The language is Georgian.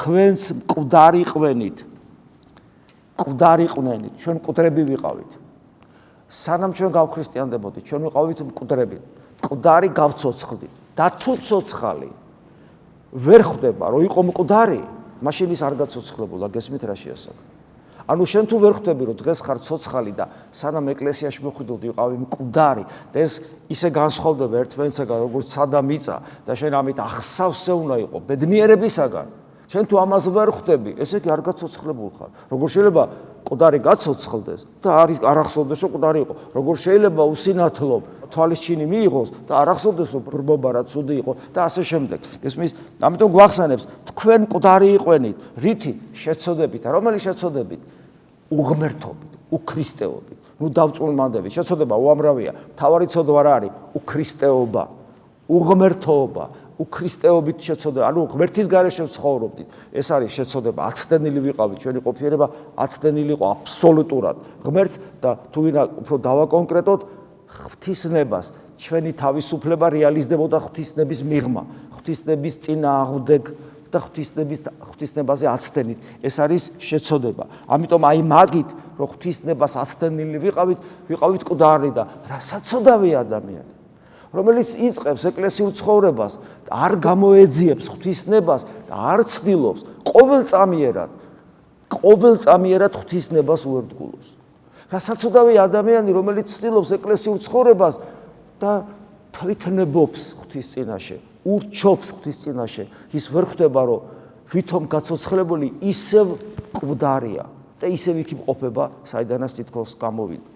თქვენს მკვდარი ყვენით. მკვდარი ყვენით, ჩვენ მკვდრები ვიყავით. სანამ ჩვენ გავქრისტიანდებოდით, ჩვენ ვიყავით მკვდრები. მკვდარი გავცოცხლდით. და თუ ცოცხალი ვერ ხვდება, რომ იყო მკვდარი, მაშინ ის არ გაცოცხლებულა, გესმით რა შეასახა. ანუ შენ თუ ვერ ხვდები, რომ დღეს ხარ ცოცხალი და სანამ ეკლესიაში მოხვიდოდი, ვიყავი მკვდარი და ეს ისე განსხვავდება ერთმანეთსაგან, როგორც სადა მიწა და შენ ამით ახსავსე უნდა იყო ბედნიერებისაგან. შენ თუ ამას ვერ ხვდები, ესე იგი არ გაცოცხლებულ ხარ. როგორ შეიძლება მკვდარი გაცოცხლდეს და არ ახსოვდეს, რომ მკვდარი იყო. როგორ შეიძლება უსინათლო თვალისჩინი მიიღოს და არ ახსოვდეს, რომ ბრბობა რა ცუდი იყო და ასე შემდეგ. ესმის, ამიტომ გვახსენებს, თქვენ მკვდარი იყვენით, რითი შეცოდებით, რომელი შეცოდებით? უღმერთობით, უქრისტეობით. ნუ დავწუნმანდებით, შეცოდება უამრავია. მთავარი ცოდვა რა არის? უქრისტეობა, უღმერთობა. უქრისტეობით შეცოდება, ანუ ღმერთის გარეშე ცხოვრობდით. ეს არის შეცოდება, აცდენილი ვიყავით, ჩვენი ყოფიერება აცდენილი იყო აბსოლუტურად ღმერთს და თუ ვინა უფრო დავაკონკრეტოთ, ღვთისნებას, ჩვენი თავისუფლება რეალიზდებოდა ღვთისნების მიღმა, ღვთისნების წინააღმდეგ და ღვთისნებაზე აცდენით. ეს არის შეცოდება. ამიტომ აი მაგით, რომ ღვთისნებას აცდენილი ვიყავით მკვდარი და რა საცოდავია ადამიანი. რომელიც იწყებს ეკლესიურ ცხოვრებას და არ გამოეძიებს ღვთისნებას და არ ცდილობს ყოველწამიერად ღვთისნებას უერთგულოს. რა საცოდავია ადამიანი, რომელიც ცდილობს ეკლესიურ ცხოვრებას და თვითნებობს ღვთის წინაშე, ურჩობს ღვთის წინაშე, ის ვერ ხვდება, რომ ვითომ გაცოცხლებული ისევ მკვდარია და ისევ იქ იმყოფება, საიდანაც თითქოს გამოვიდა.